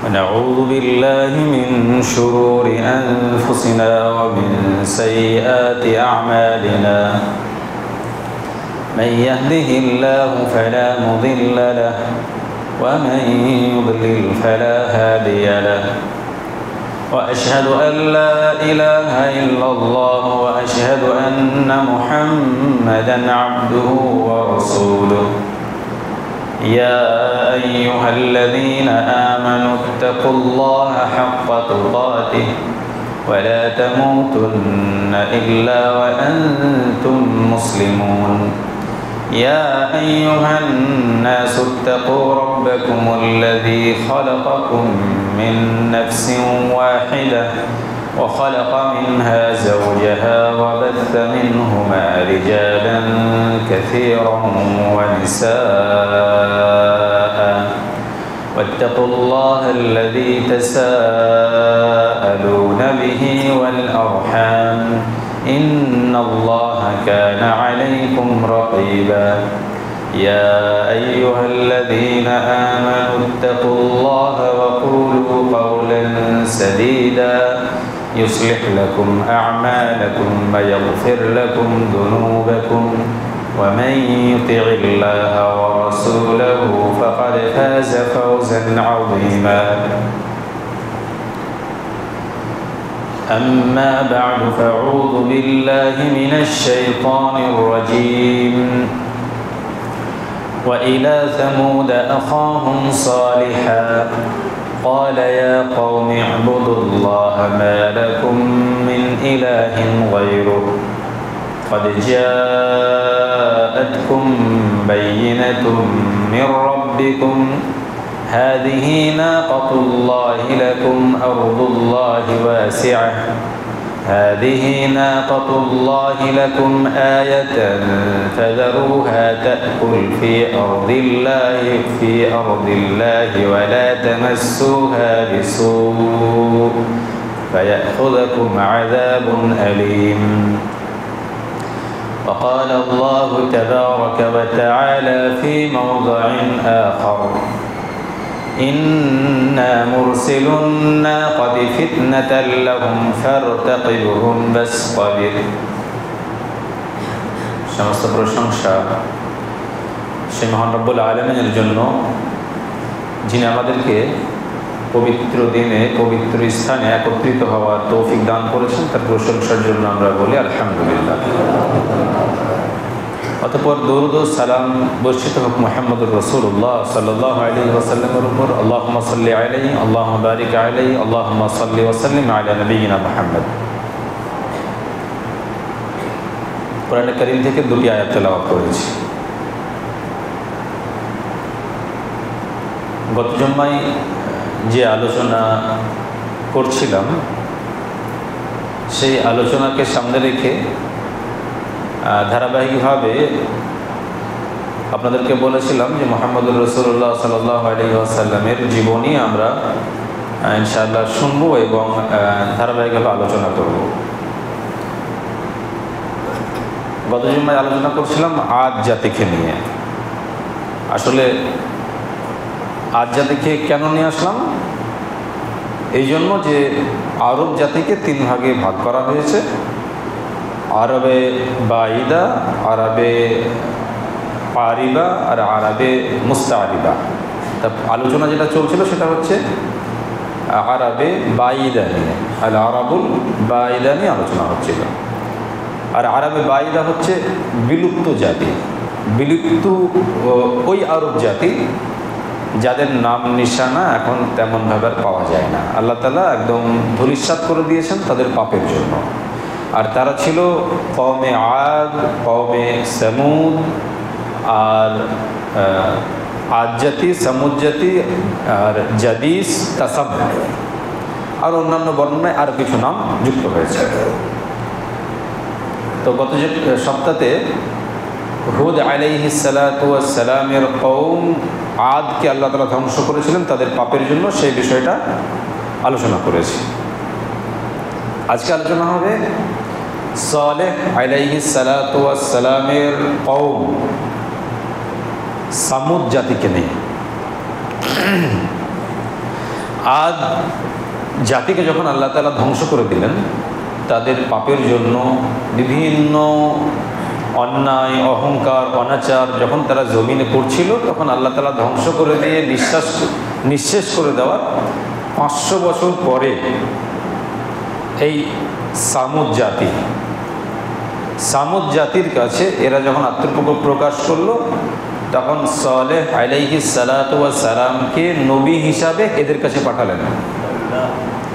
ونعوذ بالله من شرور أنفسنا ومن سيئات أعمالنا من يهده الله فلا مضل له ومن يضلل فلا هادي له وأشهد أن لا إله إلا الله وأشهد أن محمدًا عبده ورسوله يا أيها الذين آمنوا اتقوا الله حق تقاته ولا تموتن إلا وأنتم مسلمون يا أيها الناس اتقوا ربكم الذي خلقكم من نفس واحدة وخلق منها زوجها وبث منهما رجالا كثيرا ونساء واتقوا الله الذي تساءلون به والأرحام إن الله كان عليكم رقيبا يا أيها الذين آمنوا اتقوا الله وقولوا قولا سديدا يصلح لكم أعمالكم ويغفر لكم ذنوبكم ومن يطع الله ورسوله فقد فاز فوزا عظيما أما بعد فأعوذ بالله من الشيطان الرجيم وإلى ثمود أخاهم صالحا قال يا قوم اعبدوا الله ما لكم من إله غيره قد جاءتكم بينة من ربكم هذه ناقة الله لكم أرض الله واسعة هذه ناقة الله لكم آية فذروها تأكل في أرض الله ولا تمسوها بسوء فيأخذكم عذاب أليم وقال الله تبارك وتعالى في موضع آخر إنا مرسل الناقة فتنة لهم فارتقبهم واصطبر সমস্ত প্রশংসা সেই মহান রব্বুল আলামিনের জন্য যিনি আমাদেরকে পবিত্র দিনে পবিত্র স্থানে একত্রিত হওয়ার তৌফিক দান করেছেন তার প্রশংসার জন্য আমরা বলি আলহামদুলিল্লাহ। অতঃপর দরুদ ও সালাম বর্ষিত হোক মুহাম্মদুর রাসূলুল্লাহ সাল্লাল্লাহু আলাইহি ওয়াসাল্লামের উপর। আল্লাহুম্মা সাল্লি আলাইহি আল্লাহুম্মা বারিক আলাইহি আল্লাহুম্মা সাল্লি ওয়া সাল্লিম আলা নবিয়িনা মুহাম্মদ। কোরআনে কারীম থেকে দুটি আয়াত তেলাওয়াত করেছি। গত জুমায় যে আলোচনা করছিলাম সেই আলোচনাকে সামনে রেখে ধারাবাহিকভাবে আপনাদেরকে বলেছিলাম যে মুহাম্মদুর রাসূলুল্লাহ সাল্লাল্লাহু আলাইহি ওয়াসাল্লামের জীবনী আমরা ইনশাআল্লাহ শুনব এবং ধারাবাহিকভাবে আলোচনা করব। গত জুমায় আলোচনা করছিলাম আদ জাতিকে নিয়ে। আসলে আদ জাতিকে কেন নিয়ে আসলাম? এই জন্য যে আরব জাতিকে তিন ভাগে ভাগ করা হয়েছে, আরবে বাইদা, আরবে আরিবা আর আরবে মুস্তারিবা। তা আলোচনা যেটা চলছিল সেটা হচ্ছে আরবে বাইদা নিয়ে, আল আরাবুল বাইদা নিয়ে আলোচনা হচ্ছিল। আর আরবে বাইদা হচ্ছে বিলুপ্ত জাতি, বিলুপ্ত ওই আরব জাতি যাদের নাম নিশানা এখন তেমনভাবে পাওয়া যায় না। আল্লাহ তাআলা একদম ধূলিসাৎ করে দিয়েছেন তাদের পাপের জন্য। আর তারা ছিল কওমে আদ, কওমে সামুদ, আর আদ জাতি, সামুদ জাতি, আর জাদিস, তাসাম, আর অন্যান্য বর্ণনায় আর কিছু নাম যুক্ত হয়েছে। তো গত সপ্তাহে হুদ আলাইহিস সালাতু ওয়াস সালামের কওম আদকে আল্লাহ তাআলা ধ্বংস করেছিলেন তাদের পাপের জন্য, সেই বিষয়টা আলোচনা করেছি। আজকে আলোচনা হবে সালেহ আলাইহিস সালাতু ওয়াস সালামের কওম সামুদ জাতিকে নিয়ে। আদ জাতিকে যখন আল্লাহ তাআলা ধ্বংস করে দিলেন, তাদের পাপের জন্য বিভিন্ন অন্যায়, অহংকার, অনাচার যখন তারা জমিনে করছিল, তখন আল্লাহ তাআলা ধ্বংস করে দিয়ে নিঃশেষ করে দেওয়ার 500 বছর পরে এই সামুদ জাতির কাছে এরা যখন আত্মপ্রকাশ করলো, তখন সালেহ আলাইহিস সালাতু ওয়াস সালামকে নবী হিসাবে এদের কাছে পাঠালেন।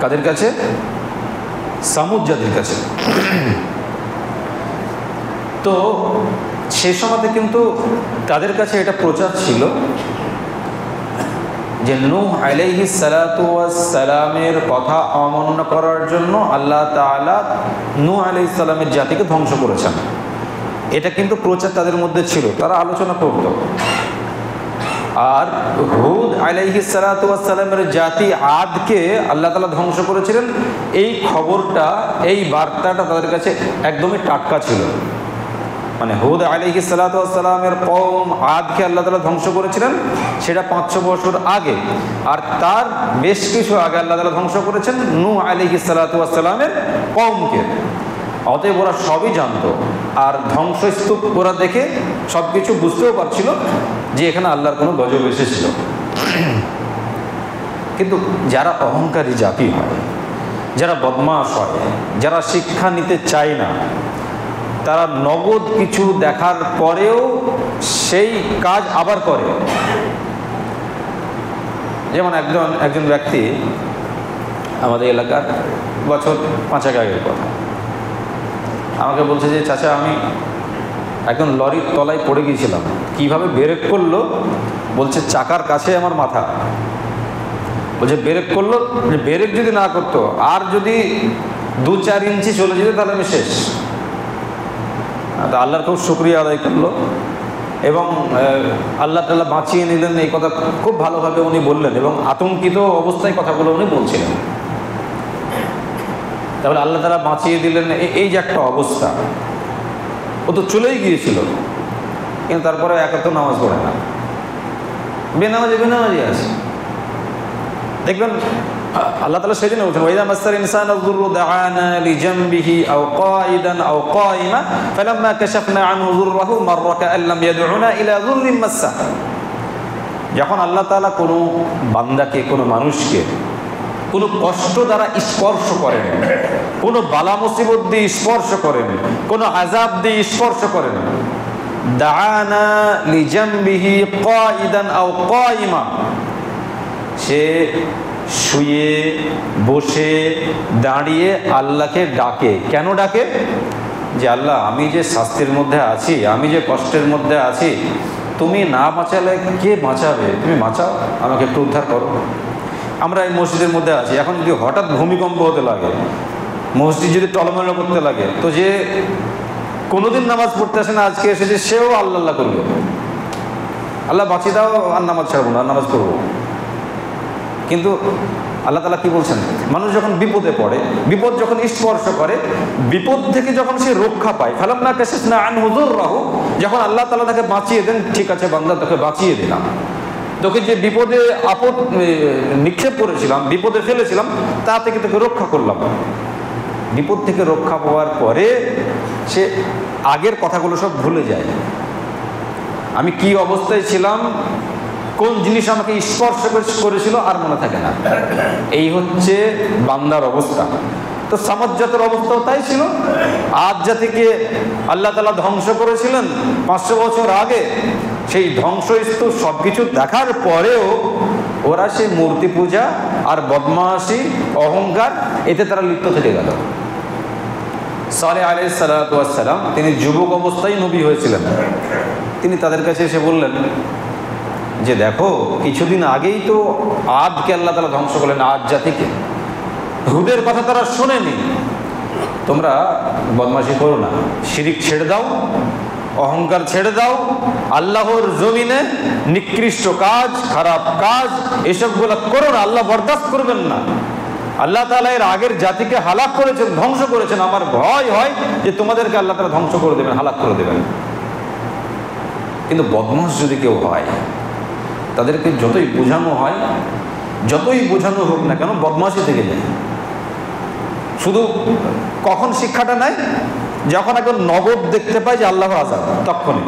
কাদের কাছে? সামুদ জাতির কাছে। তো সেই সময়তে কিন্তু তাদের কাছে এটা প্রচার ছিল যে নূহ আলাইহিস সালাতু ওয়াস সালামের কথা অমান্য করার জন্য আল্লাহ তাআলা নূহ আলাইহিস সালামের জাতিকে ধ্বংস করেছেন। এটা কিন্তু প্রচার তাদের মধ্যে ছিল, তারা আলোচনা করত। আর হুদ আলাইহিস সালাতু ওয়াস সালামের জাতি আদকে আল্লাহ তাআলা ধ্বংস করেছিলেন, এই খবরটা, এই বার্তাটা তাদের কাছে একদমই টাটকা ছিল। মানে হুদ আলাইহিস সালাতু ওয়াস সালামের কওম আদকে আল্লাহ তাআলা ধ্বংস করেছিলেন, সেটা 500 বছর আগে। আর তার বেশ কিছু আগে আল্লাহ তাআলা ধ্বংস করেছেন নূহ আলাইহিস সালাতু ওয়াস সালামের কওমকে। অতএব ওরা সবই জানতো, আর ধ্বংসস্তূপ ওরা দেখে সব কিছু বুঝতেও পারছিল যে এখানে আল্লাহর কোনো গজব এসেছিল। কিন্তু যারা অহংকারী জাতি হয়, যারা বদমাশ হয়, যারা শিক্ষা নিতে চায় না, তারা নগদ কিছু দেখার পরেও সেই কাজ আবার করে। যেমন একজন ব্যক্তি আমাদের এলাকার, বছর 5 আগের কথা, আমাকে বলছে যে চাচা আমি একজন লরির তলায় পড়ে গিয়েছিলাম, কিভাবে ব্রেক করলো, বলছে চাকার কাছে আমার মাথা। বলছে ব্রেক করলো, ব্রেক যদি না করতো আর যদি 2-4 ইঞ্চি চলে যেত তাহলে আমি শেষ। আল্লাহর খুব শুকরিয়া আদায় করলো এবং আল্লাহ তাআলা বাঁচিয়ে নিলেন, এই কথা খুব ভালোভাবে উনি বললেন এবং আতঙ্কিত অবস্থায় কথাগুলো উনি বলছিলেন। তাহলে আল্লাহ তাআলা বাঁচিয়ে দিলেন, এই যে একটা অবস্থা, ও তো চলেই গিয়েছিল, কিন্তু তারপরে একা তো নামাজ পড়ে না, বেনামাজি আছে। দেখবেন আল্লাহ তাআলা সেই জন্য বলছেন, ওয়াইদা মাসাল ইনসানা যুররু দাআনা লিজামবিহি আও কাঈদান আও কাঈমা ফালাম্মা কাশাফনা আনহু যুররাহু মাররা কাআন লাম ইয়াদউনা ইলা যুররিন মাসসা। যখন আল্লাহ তাআলা কোনো বান্দাকে, কোনো মানুষকে কোনো কষ্ট দ্বারা স্পর্শ করেন, কোনো বালা মুসিবত দিয়ে স্পর্শ করেন, কোনো আযাব দিয়ে স্পর্শ করেন, দাআনা লিজামবিহি কাঈদান আও কাঈমা, সে শুয়ে, বসে, দাঁড়িয়ে আল্লাহকে ডাকে। কেন ডাকে? যে আল্লাহ আমি যে শাস্তির মধ্যে আছি, আমি যে কষ্টের মধ্যে আছি, তুমি না বাঁচালে কে বাঁচাবে? তুমি বাঁচাও, আমাকে একটু উদ্ধার করো। আমরা এই মসজিদের মধ্যে আছি, এখন যদি হঠাৎ ভূমিকম্প হতে লাগে, মসজিদ যদি টলমল করতে লাগে, তো যে কোনোদিন নামাজ পড়তে আসে না, আজকে এসেছে, সেও আল্লাহ আল্লাহ করবে, আল্লাহ বাঁচিয়ে দাও, আর নামাজ ছাড়বো না, নামাজ পড়বো। কিন্তু আল্লাহ তাআলা কি বলছেন? মানুষ যখন বিপদে পড়ে, বিপদ যখন স্পর্শ করে, বিপদ থেকে যখন সে রক্ষা পায়, ফালাম্মা কাশাফনা আনহু যুররাহু, যখন আল্লাহ তাআলা তাকে বাঁচিয়ে দেন, ঠিক আছে বান্দা তোকে বাঁচিয়ে দিলাম, তোকে যে বিপদে নিক্ষেপ করেছিলাম, বিপদে ফেলেছিলাম, তা থেকে তোকে রক্ষা করলাম। বিপদ থেকে রক্ষা পাওয়ার পরে সে আগের কথাগুলো সব ভুলে যায়। আমি কি অবস্থায় ছিলাম, কোন জিনিস আমাকে স্পর্শ করেছিল, আর মনে থাকে না। এই হচ্ছে বান্দার অবস্থা। তো সামুদ জাতির অবস্থাও তাই ছিল। আদ জাতিকে আল্লাহ তাআলা ধ্বংস করেছিলেন 500 বছর আগে। সেই ধ্বংসস্তূপ সব কিছু দেখার পরেও ওরা সেই মূর্তি পূজা আর বদমাশি, অহংকার, এতে তারা লিপ্ত থেকে গেল। সালেহ আলাইহিস সালাতু ওয়াস সালাম, তিনি যুবক অবস্থায় নবী হয়েছিলেন। তিনি তাদের কাছে এসে বললেন যে দেখো, কিছুদিন আগেই তো আদকে আল্লাহ তাআলা ধ্বংস করলেন, আদ জাতিকে। হুদের কথা তারা শোনেনি। তোমরা বদমাশি করো না, শিরিক ছেড়ে দাও, অহংকার ছেড়ে দাও, আল্লাহর জমিনে নিকৃষ্ট কাজ, খারাপ কাজ এসবগুলো করো না, আল্লাহ বরদাস্ত করবেন না। আল্লাহ তাআলা এর আগের জাতিকে হালাক করেছেন, ধ্বংস করেছেন। আমার ভয় হয় যে তোমাদেরকে আল্লাহ তাআলা ধ্বংস করে দেবেন, হালাক করে দেবেন। কিন্তু বদমাশ যদি কেউ হয়, তাদেরকে যতই বোঝানো হয় যতই বোঝানো হোক না কেন বদমাশি থেকে যায়। শুধু কখন শিক্ষাটা নেয়? যখন একজন নগদ দেখতে পায় যে আল্লাহর আযাব, তখনই।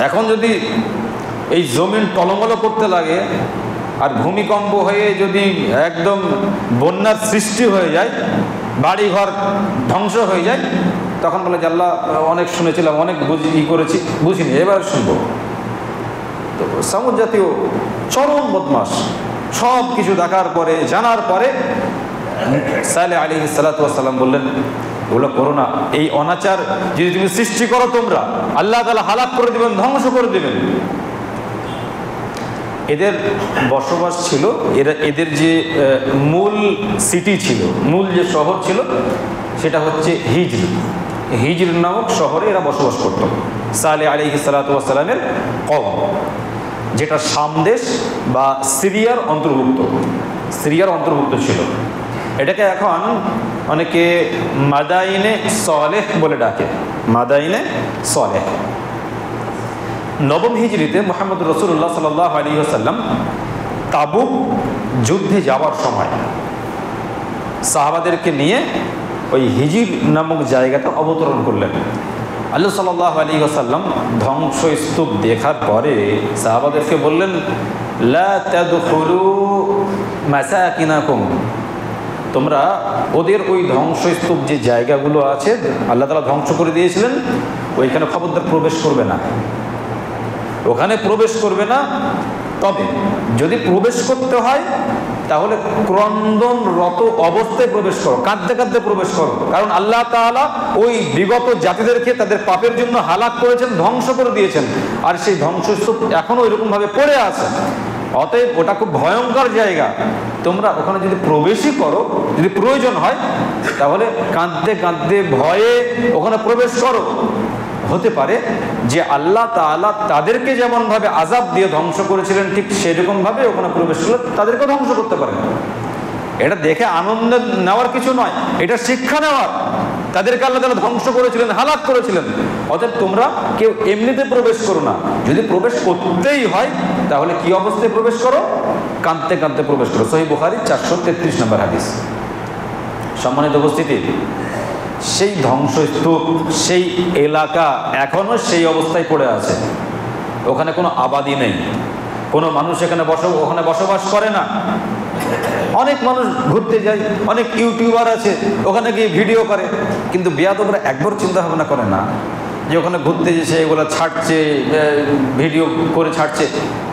এখন যদি এই জমিন টলমল করতে লাগে আর ভূমিকম্প হয়ে যদি একদম বন্যার সৃষ্টি হয়ে যায়, বাড়িঘর ধ্বংস হয়ে যায়, তখন বলে যে আল্লাহ অনেক শুনেছিলাম, অনেক করেছি, বুঝিনি, এবার শুনবো। তো সামুদ জাতীয় চরম বদমাশ, সব কিছু দেখার পরে, জানার পরে সালেহ আলাইহিস সালাতু ওয়াস সালাম বললেন, ওগুলো করো না। এই অনাচার যদি তুমি সৃষ্টি করো, তোমরা আল্লাহ তাআলা হালাক করে দিবেন, ধ্বংস করে দিবেন। এদের বসবাস ছিল, এদের যে মূল সিটি ছিল, মূল যে শহর ছিল, সেটা হচ্ছে হিজর। হিজর নামক শহরে এরা বসবাস করত, সালেহ আলাইহিস সালাতু ওয়াস সালামের কওম, যেটা শাম দেশ বা সিরিয়ার অন্তর্ভুক্ত ছিল। এটাকে এখন অনেকে মাদাইনে সলেহ বলে ডাকে, মাদাইনে সলেহ। নবম হিজরিতে মুহাম্মদ রাসূলুল্লাহ সাল্লাল্লাহু আলাইহি ওয়াসাল্লাম তাবুক যুদ্ধে যাওয়ার সময় সাহাবাদেরকে নিয়ে ওই হিজির নামক জায়গাতে অবতরণ করলেন। আল্লাহ সাল্লাল্লাহু আলাইহি ওয়াসাল্লাম ধ্বংসস্তূপ দেখার পরে সাহাবাদেরকে বললেন, লা তাদখুলু মাসাকিনাকুম, তোমরা ওদের ওই ধ্বংসস্তূপ যে জায়গাগুলো আছে আল্লাহ তাআলা ধ্বংস করে দিয়েছিলেন, ওইখানে খবরদার প্রবেশ করবে না, ওখানে প্রবেশ করবে না। তবে যদি প্রবেশ করতে হয় তাহলে ক্রন্দনরত অবস্থায় প্রবেশ করো, কাঁদতে কাঁদতে প্রবেশ করো, কারণ আল্লাহ তাআলা ওই বিগত জাতিদেরকে তাদের পাপের জন্য হালাক করেছেন, ধ্বংস করে দিয়েছেন, আর সেই ধ্বংসস্তূপ এখনো ওইরকম ভাবে পড়ে আছে। অতএব ওটা খুব ভয়ঙ্কর জায়গা, তোমরা ওখানে যদি প্রবেশই করো, যদি প্রয়োজন হয় তাহলে কাঁদতে কাঁদতে ভয়ে ওখানে প্রবেশ করো। হতে পারে যে আল্লাহ তাআলা তাদেরকে যেমনভাবে আযাব দিয়ে ধ্বংস করেছিলেন, ঠিক সেরকমভাবে ওখানে প্রবেশ করলে তাদেরকেও ধ্বংস করতে পারেন। এটা দেখে আনন্দ নেওয়ার কিছু নয়, এটা শিক্ষা নেওয়ার। তাদেরকে আল্লাহ তাআলা ধ্বংস করেছিলেন, হালাক করেছিলেন। অতএব তোমরা কেউ এমনিতে প্রবেশ করো না, যদি প্রবেশ করতেই হয় তাহলে কি অবস্থায় প্রবেশ করো? কাঁদতে কাঁদতে প্রবেশ করো। সহিহ বুখারী 433 নম্বর হাদিস। সম্মানিত উপস্থিতি, সেই ধ্বংসস্তূপ, সেই এলাকা এখনো সেই অবস্থায় পড়ে আছে। ওখানে কোনো আবাদি নেই, কোনো মানুষ ওখানে বসবাস করে না। অনেক মানুষ ঘুরতে যায়, অনেক ইউটিউবার আছে, ওখানে গিয়ে ভিডিও করে, কিন্তু বেয়াদবরা একবার চিন্তা ভাবনা করে না যে ওখানে ঘুরতে যেছে এগুলো ছাড়ছে, ভিডিও করে ছাড়ছে।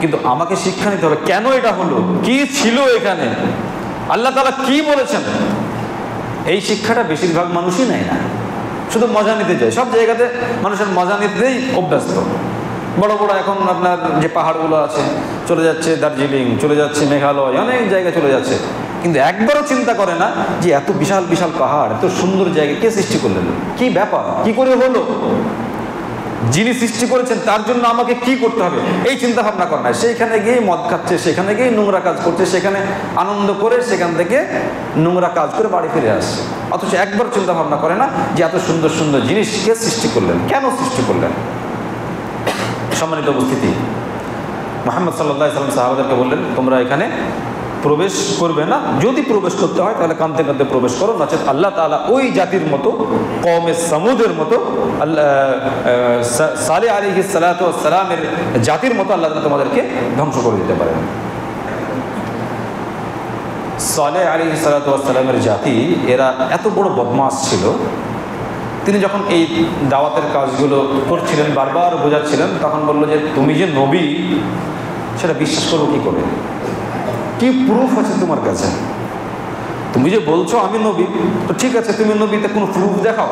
কিন্তু আমাকে শিক্ষা নিতে হবে, কেন এটা হলো, কি ছিল এখানে, আল্লাহ তাআলা কি বলেছেন। এই শিক্ষাটা বেশিরভাগ মানুষই নেয় না, শুধু মজা নিতে যায়। সব জায়গাতে মানুষের মজা নিতেই অভ্যস্ত। বড় বড় এখন আপনার যে পাহাড়গুলো আছে, চলে যাচ্ছে দার্জিলিং, চলে যাচ্ছে মেঘালয়, অনেক জায়গায় চলে যাচ্ছে, কিন্তু একবারও চিন্তা করে না যে এত বিশাল বিশাল পাহাড়, এত সুন্দর জায়গা কে সৃষ্টি করলেন, কি ব্যাপার, কি করে হলো, যিনি সৃষ্টি করেছেন তার জন্য আমাকে কি করতে হবে, এই চিন্তা ভাবনা করে না। সেইখানে গিয়ে মদ খাচ্ছে, সেখানে গিয়ে নোংরা কাজ করছে, সেখানে আনন্দ করে সেখান থেকে নোংরা কাজ করে বাড়ি ফিরে আসছে। অথচ একবার চিন্তা ভাবনা করে না যে এত সুন্দর সুন্দর জিনিস কে সৃষ্টি করলেন, কেন সৃষ্টি করলেন। সম্মানিত উপস্থিতি, মুহাম্মদ সাল্লাল্লাহু আলাইহি ওয়াসাল্লাম সাহাবাদেরকে বললেন, তোমরা এখানে প্রবেশ করবে না, যদি প্রবেশ করতে হয় তাহলে কাঁদতে কাঁদতে প্রবেশ করো, নচেত আল্লাহ তাআলা ওই জাতির মতো, কওমে সামুদের মতো, সালেহ আলাইহিস সালাতু ওয়াস সালামের জাতির মতো আল্লাহ তাআলা তোমাদেরকে ধ্বংস করে দিতে পারেন। সালেহ আলাইহিস সালাতু ওয়াস সালামের জাতি এরা এত বড় বদমাশ ছিল, তিনি যখন এই দাওয়াতের কাজগুলো করছিলেন, বারবার বোঝাচ্ছিলেন, তখন বললো যে তুমি যে নবী সেটা বিশ্বাস করবো কি করে, কি প্রুফ আছে তোমার কাছে, তুমি যে বলছো আমি নবী, তো ঠিক আছে তুমি নবীতে কোনো প্রুফ দেখাও,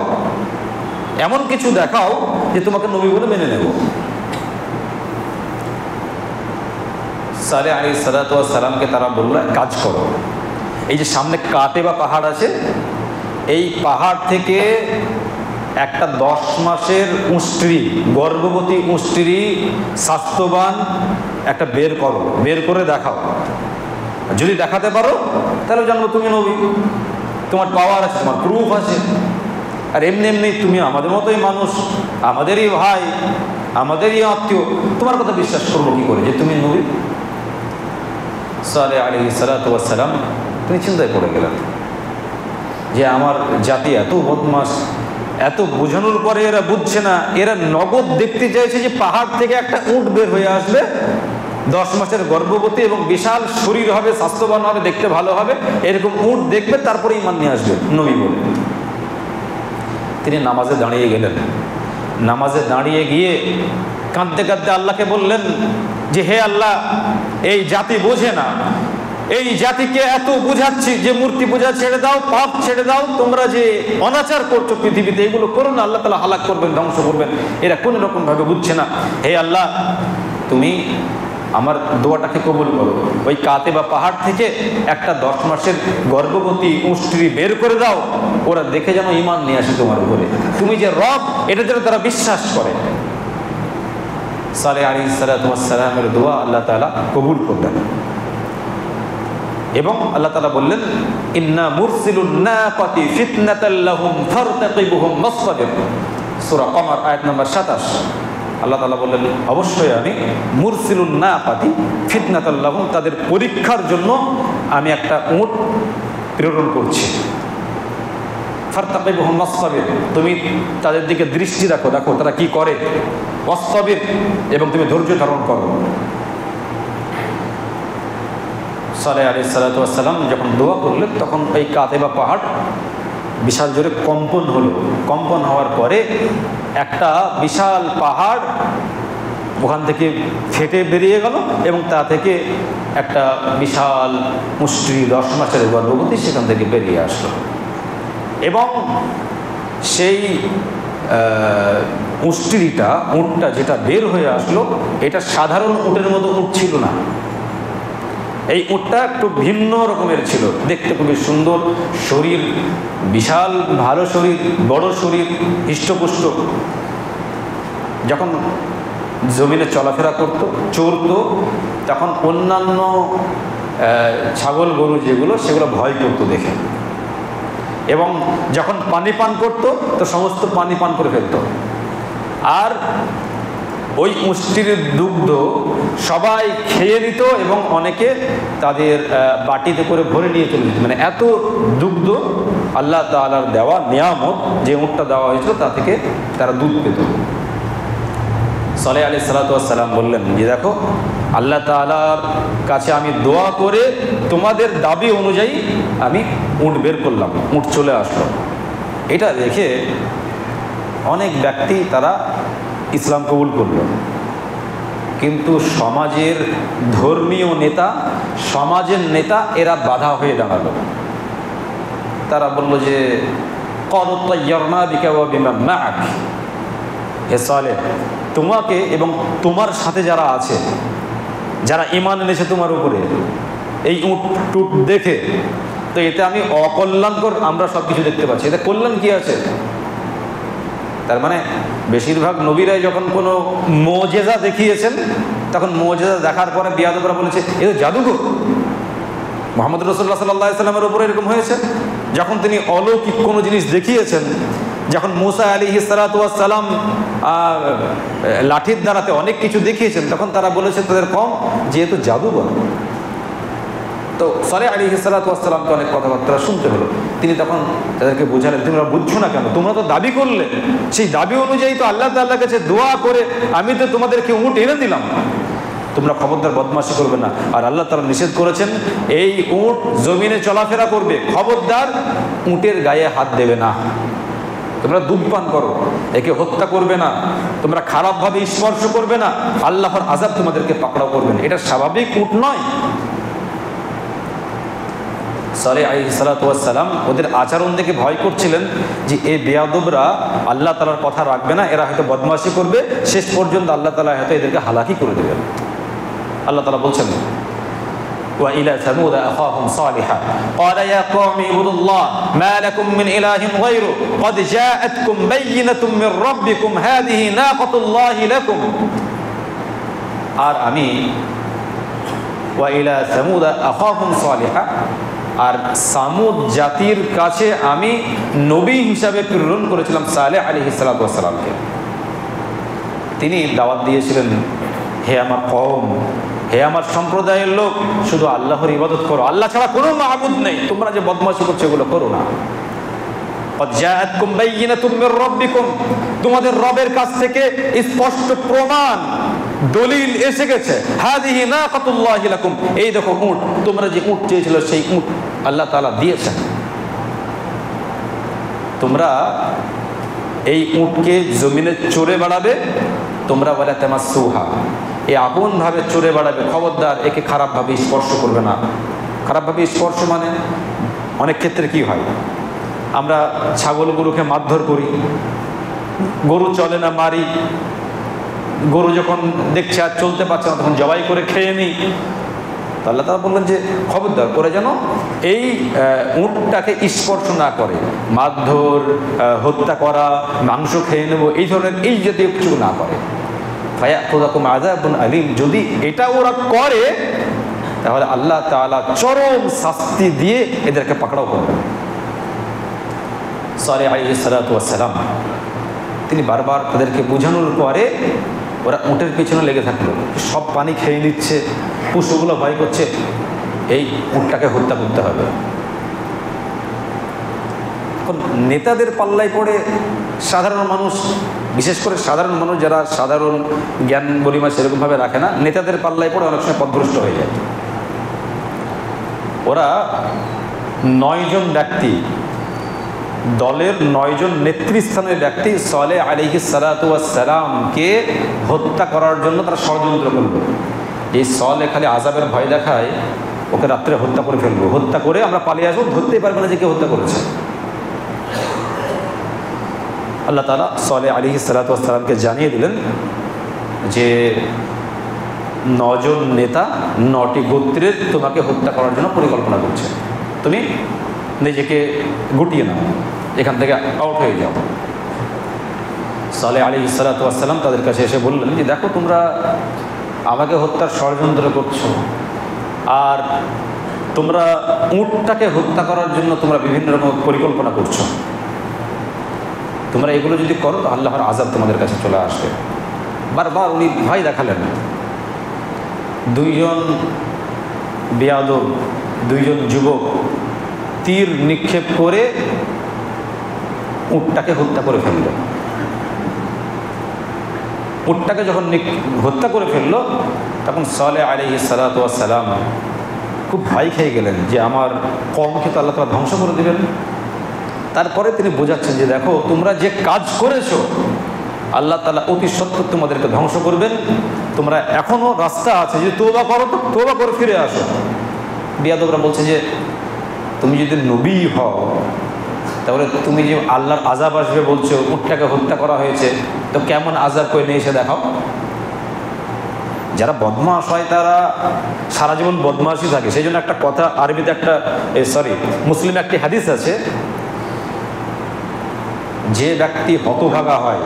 এমন কিছু দেখাও যে তোমাকে নবী বলে মেনে নেব। সালেহ আলাইহিস সালাতু ওয়াস সালামকে তারা বলল, কাজ করো, এই যে সামনে কাটে বা পাহাড় আছে, এই পাহাড় থেকে একটা 10 মাসের উষ্ট্রি, গর্ভবতী উষ্ট্রি, স্বাস্থ্যবান একটা বের করো, বের করে দেখাও, যদি দেখাতে পারো তাহলে জানবো তুমি নবী, তোমার পাওয়ার আছে, তোমার প্রুফ আছে। আর এমনি এমনি তুমি আমাদের মতোই মানুষ, আমাদেরই ভাই, আমাদেরই আত্মীয়, তোমার কথা বিশ্বাস করবো কি করে যে তুমি নবী। সালেহ আলাইহিস সালাতু ওয়াস সালাম তিনি চিন্তায় পড়ে গেলেন যে আমার জাতি এত বদমাশ, এত বোঝানোর পরে এরা বুঝছে না। এরা নগদ দেখতে চাইছে যে পাহাড় থেকে একটা উট বের হয়ে আসবে, 10 মাসের গর্ভবতী এবং বিশাল শরীর হবে, স্বাস্থ্যবান হবে, দেখতে ভালো হবে, এরকম উট দেখবে তারপরে ঈমান নিয়ে আসবে নবী বলে। তিনি নামাজে দাঁড়িয়ে গেলেন। নামাজে দাঁড়িয়ে গিয়ে কাঁদতে কাঁদতে আল্লাহকে বললেন যে হে আল্লাহ, এই জাতি বোঝে না, এই জাতিকে এত বুঝাচ্ছি যে মূর্তি পূজা ছেড়ে দাও, পাপ ছেড়ে দাও, তোমরা যে অনাচার করছো পৃথিবীতে এগুলো করো না, আল্লাহ তাআলা হালাক করবেন, ধ্বংস করবেন, এরা কোনো রকম ভাবে বুঝছে না। হে আল্লাহ, তুমি আমার দোয়াটাকে কবুল করো, ওই কাতেবা পাহাড় থেকে একটা 10 মাসের গর্ভবতী উষ্ট্রি বের করে দাও, ওরা দেখে যেন ঈমান নিয়ে আসে তোমার উপরে, তুমি যে রব এটা যেন তারা বিশ্বাস করে। সালেহ আলাইহিস সালাতু ওয়াস সালামের দোয়া আল্লাহ তাআলা কবুল করলেন এবং আল্লাহ তাআলা বললেন ইন্না মুরসিলুন নাকাতি ফিতনাতাল লাহুম ফারতাকিবুহুম ওয়াসতাবির। সূরা কমার আয়াত নম্বর 27। আল্লাহ তাআলা বললেন অবশ্যই আমি মুরসিলুন নাকাতি ফিতনাতাল লাহুম, তাদের পরীক্ষার জন্য আমি একটা উট প্রেরণ করছি। ফারতাকিবুহুম ওয়াসতাবির, তুমি তাদের দিকে দৃষ্টি রাখো, দেখো তারা কি করে, ওয়াসতাবির, এবং তুমি ধৈর্য ধারণ করো। সালেহ আলাইহিস সালাতু ওয়াস সালাম যখন দোয়া করলেন তখন এই কাতেবা পাহাড় বিশাল জোরে কম্পন হলো। কম্পন হওয়ার পরে একটা বিশাল পাহাড় ওখান থেকে ফেটে বেরিয়ে গেল এবং তা থেকে একটা বিশাল উষ্ট্রি 10 মাসের গর্ভবতী সেখান থেকে বেরিয়ে আসলো এবং সেই উটটা যেটা বের হয়ে আসলো এটা সাধারণ উটের মতো উট ছিল না। এই উটটা একটু ভিন্ন রকমের ছিল, দেখতে খুবই সুন্দর, শরীর বিশাল, ভালো শরীর, বড় শরীর, হৃষ্টপুষ্ট। যখন জমিনে চলাফেরা করত, চড়ত, তখন অন্যান্য ছাগল গরু যেগুলো সেগুলো ভয় করতো দেখে, এবং যখন পানি পান করত তো সমস্ত পানি পান করে ফেলত। আর ওই উষ্ট্রির দুগ্ধ সবাই খেয়ে নিত এবং অনেকে তাদের বাটিতে করে ভরে নিয়ে চলে যেত। মানে এত দুগ্ধ আল্লাহ তাআলার দেওয়া নিয়ামত, যে উটটা দেওয়া হয়েছিল তা থেকে তারা দুধ পেত। সালেহ আলাইহিস সালাতু ওয়াস সালাম বললেন যে দেখো, আল্লাহ তাআলার কাছে আমি দোয়া করে তোমাদের দাবি অনুযায়ী আমি উট বের করলাম, উট চলে আসলো। এটা দেখে অনেক ব্যক্তি তারা ইসলাম কবুল করল, কিন্তু সমাজের ধর্মীয় নেতা, সমাজের নেতা এরা বাধা হয়ে দাঁড়ালো। তারা বলল যে ক্বালু তায়্যারনা বিকা ওয়া বিমান মা'আক, হে সালেহ, তোমাকে এবং তোমার সাথে যারা আছে, যারা ঈমান এনেছে তোমার উপরে, এই উট টুট দেখে তো এতে আমি অকল্যাণকর আমরা সব কিছু দেখতে পাচ্ছি, এতে কল্যাণ কি আছে? তার মানে বেশিরভাগ নবীরাই যখন কোনো মুজিজা দেখিয়েছেন তখন মুজিজা দেখার পরে বিয়াদবরা বলেছে এ তো জাদুঘর। মুহাম্মদ রাসূলুল্লাহ সাল্লাল্লাহু আলাইহি সাল্লামের উপরে এরকম হয়েছে যখন তিনি অলৌকিক কোনো জিনিস দেখিয়েছেন, যখন মুসা আলাইহিস সালাতু ওয়াস সালাম লাঠির দ্বারাতে অনেক কিছু দেখিয়েছেন, তখন তারা বলেছে তাদের কম যেহেতু জাদুঘর। তো সালেহ আলাইহিস সালাতু ওয়াস সালামকে অনেক কথাবার্তা শুনতে হলো। তিনি তখন তাদেরকে বোঝালেন তোমরা বুঝছো না কেন, তোমরা তো দাবি করলে, সেই দাবি অনুযায়ী তো আল্লাহ তাআলার কাছে দোয়া করে আমি তো তোমাদেরকে উট এনে দিলাম, তোমরা খবরদার বদমাশি করবে না। আর আল্লাহ তাআলা নিষেধ করেছেন এই উট জমিনে চলাফেরা করবে, খবরদার উটের গায়ে হাত দেবে না, তোমরা দুধ পান করো, একে হত্যা করবে না, তোমরা খারাপভাবে স্পর্শ করবে না, আল্লাহর আযাব তোমাদেরকে পাকড়াও করবে না, এটা স্বাভাবিক উট নয়। সালেহ আলাইহিস সালাতু ওয়াস সালাম ওদের আচরণ দেখে ভয় করছিলেন যে এই বেয়াদবরা আল্লাহ তাআলার কথা রাখবে না, এরা হয়তো বদমাশি করবে, শেষ পর্যন্ত আল্লাহ তাআলা হয়তো এদেরকে হালাকি করে দেবেন। আল্লাহ তাআলা বলছেন ওয়া ইলা সামুদ আখাহুম সালিহা ক্বালা ইয়া কওমি ইবুদুল্লাহ মা লাকুম মিন ইলাহিন গায়রু ক্বাদ জাআতকুম বায়িনাতুম মির রাব্বিকুম হাযিহি নাকাতুল্লাহি লাকুম। আর আমি ওয়া ইলা সামুদ আখাহুম সালিহা, আর সামুদ জাতির কাছে আমি নবী হিসাবে প্রেরণ করেছিলাম সালেহ আলাইহিস সালাতু ওয়াস সালামকে। তিনি দাওয়াত দিয়েছিলেন হে আমার কওম, হে আমার সম্প্রদায়ের লোক, শুধু আল্লাহর ইবাদত করো, আল্লাহ ছাড়া কোনো মাবুদ নেই। তোমরা যে বদমাশি করছো এগুলো করো না। তোমাদের রবের কাছ থেকে স্পষ্ট প্রমাণ দলিল এসে গেছে। হাযিহি নাকাতুল্লাহি লাকুম, এই দেখো উট, তোমরা যে উট চেয়েছিল সেই উট আল্লাহ তাআলা দিয়েছেন। তোমরা এই উটকে জমিনে চড়ে বেড়াবে, তোমরা ওয়ালা তামাসসুহা, এই আপনভাবে চড়ে বেড়াবে, খবরদার একে খারাপভাবে স্পর্শ করবে না। খারাপভাবে স্পর্শ মানে অনেক ক্ষেত্রে কি হয়, আমরা ছাগল গরুকে মারধর করি, গরু চলে না মারি, গরু যখন দেখছে আর চলতে পারছে না তখন জবাই করে খেয়ে নিই। তো আল্লাহ তাআলা বললেন যে খবরদার করে যেন এই উটটাকে স্পর্শ না করে, মারধর, হত্যা করা, মাংস খেয়ে নেব, এই ধরনের এই জাতীয় কিছু না করে। ফায়াখুযাকুম আযাবুন আলীম, যদি এটা ওরা করে তাহলে আল্লাহ তাআলা চরম শাস্তি দিয়ে এদেরকে পাকড়াও করবেন। সালেহ আলাইহিস সালাতু ওয়াস সালাম তিনি বারবার তাদেরকে বোঝানোর পরে ওরা উটের পিছনে লেগে থাকলো, সব পানি খেয়ে নিচ্ছে, পশুগুলো ভয় করছে, এই উটটাকে হত্যা করতে হবে। এখন নেতাদের পাল্লায় পড়ে সাধারণ মানুষ, বিশেষ করে সাধারণ মানুষ যারা সাধারণ জ্ঞান গরিমা সেরকমভাবে রাখে না, নেতাদের পাল্লায় পড়ে অনেক সময় পথভ্রষ্ট হয়ে যায়। ওরা 9 জন ব্যক্তি, দলের 9 জন নেতৃস্থানীয় ব্যক্তি সালেহ আলাইহিস সালাতু ওয়াস সালামকে হত্যা করার জন্য তারা ষড়যন্ত্র করলো। এই সালেহ খালি আযাবের ভয় দেখায়, ওকে রাত্রে হত্যা করে ফেলবো, হত্যা করে আমরা পালিয়ে আসবো, ধরতেই পারবে না যে কে হত্যা করেছে। আল্লাহ তাআলা সালেহ আলাইহিস সালাতু ওয়াস সালামকে জানিয়ে দিলেন যে 9 জন নেতা 9টি গোত্রের তোমাকে হত্যা করার জন্য পরিকল্পনা করছে, তুমি নিজেকে গুটিয়ে নাও, এখান থেকে আউট হয়ে যাও। সালেহ আলাইহিস সালাতু ওয়াস সালাম তাদের কাছে এসে বললেন যে দেখো, তোমরা আমাকে হত্যার ষড়যন্ত্র করছো, আর তোমরা উটটাকে হত্যা করার জন্য তোমরা বিভিন্ন রকম পরিকল্পনা করছো। তোমরা এগুলো যদি করো তো আল্লাহর আযাব তোমাদের কাছে চলে আসবে। বারবার উনি ভয় দেখালেন। 2 জন বেয়াদব, 2 জন যুবক তীর নিক্ষেপ করে উটটাকে হত্যা করে ফেলল। উটটাকে যখন হত্যা করে ফেলল তখন সালেহ আলাইহিস সালাতু ওয়াস সালাম খুব ভয় খেয়ে গেলেন যে আমার কওমকে তো আল্লাহ তাআলা ধ্বংস করে দেবেন। তারপরে তিনি বোঝাচ্ছেন যে দেখো, তোমরা যে কাজ করেছো আল্লাহ তাআলা অতি সত্বর তোমাদেরকে ধ্বংস করবেন। তোমরা এখনও রাস্তা আছে, যে তওবা করো তো তওবা করে ফিরে আসো। বিয়াদবরা বলছে যে তুমি যদি নবী হও তাহলে তুমি যে আল্লাহর আযাব আসবে বলছো, উটটাকে হত্যা করা হয়েছে, তো কেমন আযাব করে নিয়ে এসে দেখাও। যারা বদমাশ হয় তারা সারা জীবন বদমাশই থাকে। সেই জন্য একটা কথা আরবিতে মুসলিমে একটি হাদিস আছে, যে ব্যক্তি হতভাগা হয়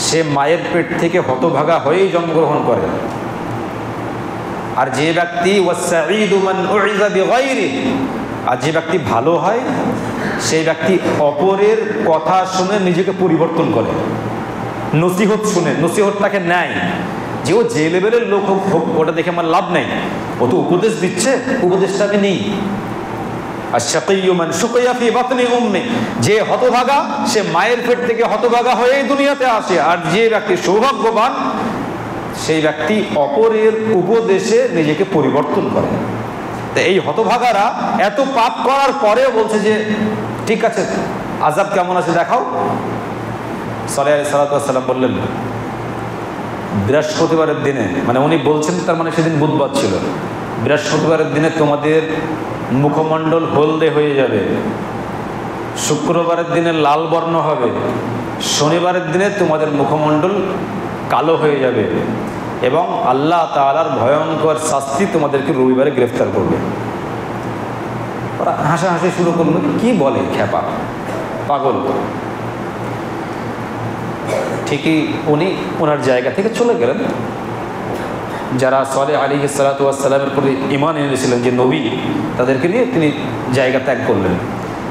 সে মায়ের পেট থেকে হতভাগা হয়েই জন্মগ্রহণ করে, আর যে ব্যক্তি ওয়াসঈদু মান উইযা বিগাইরিহি, আর যে ব্যক্তি ভালো হয় সেই ব্যক্তি অপরের কথা শুনে নিজেকে পরিবর্তন করে, নসিহত শুনে নসিহতটাকে নেয়। যে ও যে লেভেলের লোক হোক ওটা দেখে আমার লাভ নেই, ও তো উপদেশ দিচ্ছে, উপদেশটা আমি নেই। আর শাকিয়্যু মান শুকিয়া ফি বাতনি উম্মি, যে হতভাগা সে মায়ের পেট থেকে হতভাগা হয়েই দুনিয়াতে আসে, আর যে ব্যক্তি সৌভাগ্যবান সেই ব্যক্তি অপরের উপদেশে নিজেকে পরিবর্তন করে। তো এই হতভাগারা এত পাপ করার পরেও বলছে যে ঠিক আছে, আযাব কেমন আছে দেখাও। সালেহ আলাইহিস সালাতু ওয়াস সালাম বললেন বৃহস্পতিবারের দিনে, মানে উনি বলছেন তার মানে সেদিন বুধবার ছিল, বৃহস্পতিবারের দিনে তোমাদের মুখমণ্ডল হলদে হয়ে যাবে, শুক্রবারের দিনে লাল বর্ণ হবে, শনিবারের দিনে তোমাদের মুখমণ্ডল কালো হয়ে যাবে, এবং আল্লাহ তাআলার ভয়ঙ্কর শাস্তি তোমাদেরকে রবিবারে গ্রেফতার করবে। ওরা হাসাহাসি শুরু করলো, কি বলে খেপা, পাগল। ঠিকই উনি ওনার জায়গা থেকে চলে গেলেন। যারা সালেহ আলাইহিস সালাতু ওয়াস সালামের প্রতি ঈমান এনেছিলেন যে নবী, তাদেরকে নিয়ে তিনি জায়গা ত্যাগ করলেন।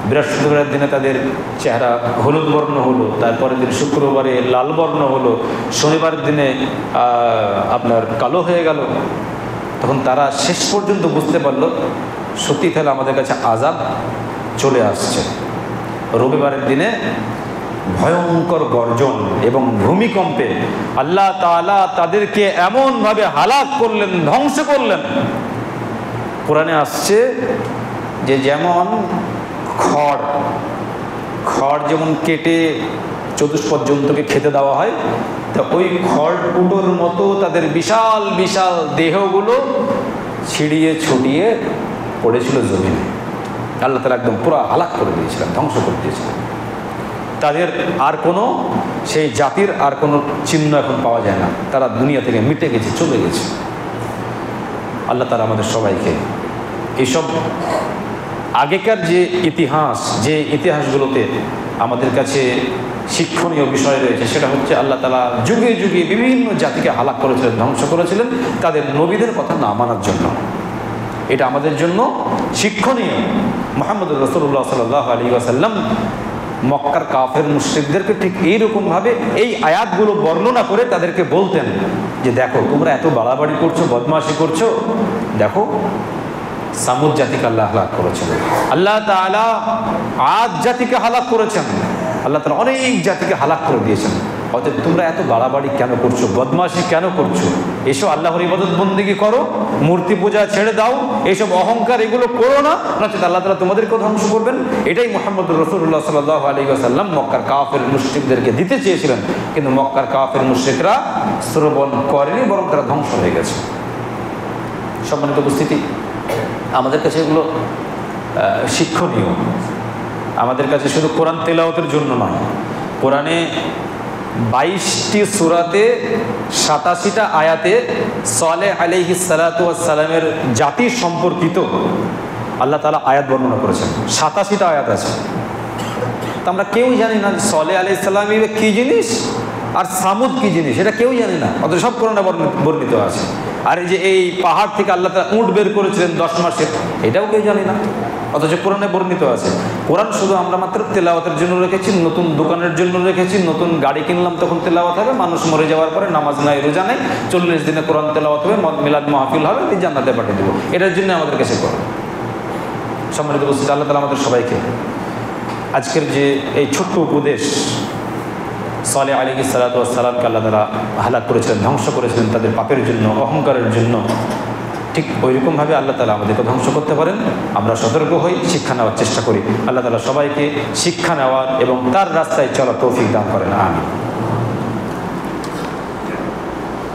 বৃহস্পতিবারের দিনে তাদের চেহারা হলুদ বর্ণ হলো, তারপরের দিন শুক্রবারে লাল বর্ণ হলো, শনিবারের দিনে আপনার কালো হয়ে গেল। তখন তারা শেষ পর্যন্ত বুঝতে পারল সত্যি তাহলে আমাদের কাছে আযাব চলে আসছে। রবিবারের দিনে ভয়ঙ্কর গর্জন এবং ভূমিকম্পে আল্লাহ তাআলা তাদেরকে এমনভাবে হালাক করলেন, ধ্বংস করলেন। কোরআনে আসছে যে যেমন খড় যেমন কেটে চতুষ্পদ জন্তুকে খেতে দেওয়া হয়, তা ওই খড়কুটোর মতো তাদের বিশাল বিশাল দেহগুলো ছিড়িয়ে ছড়িয়ে পড়েছিল জমিনে। আল্লাহ তাআলা একদম পুরো হালাক করে দিয়েছিলেন, ধ্বংস করে দিয়েছিলেন। তাদের আর কোনো সেই জাতির আর কোনো চিহ্ন এখন পাওয়া যায় না, তারা দুনিয়া থেকে মিটে গেছে, চলে গেছে। আল্লাহ তাআলা আমাদের সবাইকে এইসব আগেকার যে ইতিহাসগুলোতে আমাদের কাছে শিক্ষণীয় বিষয় রয়েছে, সেটা হচ্ছে আল্লাহ তাআলা যুগে যুগে বিভিন্ন জাতিকে হালাক করেছিলেন, ধ্বংস করেছিলেন তাদের নবীদের কথা না মানার জন্য। এটা আমাদের জন্য শিক্ষণীয়। মুহাম্মদ রাসূলুল্লাহ সাল্লাল্লাহু আলাইহি ওয়াসাল্লাম মক্কার কাফের মুশরিকদেরকে ঠিক এইরকমভাবে এই আয়াতগুলো বর্ণনা করে তাদেরকে বলতেন যে দেখো তোমরা এত বাড়াবাড়ি করছো, বদমাশি করছো, দেখো সামুদ জাতিকে আল্লাহ হালাক করেছেন, আল্লাহ তাআলা আদ জাতিকে হালাক করেছেন, আল্লাহ তাআলা অনেক জাতিকে হালাক করে দিয়েছেন। অতএব তোমরা এত বাড়াবাড়ি কেন করছো, বদমাশি কেন করছো? এসো আল্লাহর ইবাদত বন্দেগী করো, মূর্তি পূজা ছেড়ে দাও, এইসব অহংকার এগুলো করো না, নচেত আল্লাহ তাআলা তোমাদেরকেও ধ্বংস করবেন। এটাই মুহাম্মদ রাসূলুল্লাহ সাল্লাল্লাহু আলাইহি ওয়াসাল্লাম মক্কার কাফের মুশরিকদেরকে দিতে চেয়েছিলেন, কিন্তু মক্কার কাফের মুশরিকরা শ্রবণ করেনি, বরং তারা ধ্বংস হয়ে গেছে। সম্মানিত উপস্থিতি, আমাদের কাছে এগুলো শিক্ষণীয়। আমাদের কাছে শুধু কোরআন তেলাওয়াতের জন্য নয়, কোরআনে 22টি সূরাতে 87টা আয়াতে সালেহ আলাইহিস সালাতু ওয়াস সালামের জাতি সম্পর্কিত আল্লাহ তাআলা আয়াত বর্ণনা করেছেন। 87টা আয়াত আছে। তো আমরা কেউ জানি না সালেহ আলাইহিস সালাম কী জিনিস আর সামুদ কী জিনিস, এটা কেউ জানি না, অত সব কোরআনে বর্ণিত আছে। আর এই যে এই পাহাড় থেকে আল্লাহ তাআলা উট বের করেছিলেন 10 মাসের, এটাও কেউ জানি না, অথচ কোরআনে বর্ণিত আছে। কোরআন শুধু আমরা মাত্র তেলাওয়াতের জন্য রেখেছি, নতুন দোকানের জন্য রেখেছি, নতুন গাড়ি কিনলাম তখন তেলাওয়াত হবে, মানুষ মরে যাওয়ার পরে নামাজ নাই রোজা নাই, 40 দিনে কোরআন তেলাওয়াত হবে, মিলাদ মাহফিল হবে, জান্নাতে পাঠিয়ে দেবো, এটার জন্য আমাদের কাছে কোরআন। সম্মানিত উপস্থিতি, আল্লাহ তাআলা আমাদের সবাইকে আজকের যে এই ছোট্ট উপদেশ, সালেহ আলাইহিস সালাতু ওয়াস সালামকে আল্লাহ তাআলা হালাক করেছিলেন, ধ্বংস করেছিলেন তাদের পাপের জন্য, অহংকারের জন্য, ঠিক ওইরকমভাবে আল্লাহ তাআলা আমাদেরকে ধ্বংস করতে পারেন। আমরা সতর্ক হই, শিক্ষা নেওয়ার চেষ্টা করি। আল্লাহ তাআলা সবাইকে শিক্ষা নেওয়ার এবং তার রাস্তায় চলার তৌফিক দান করেন। আমিন।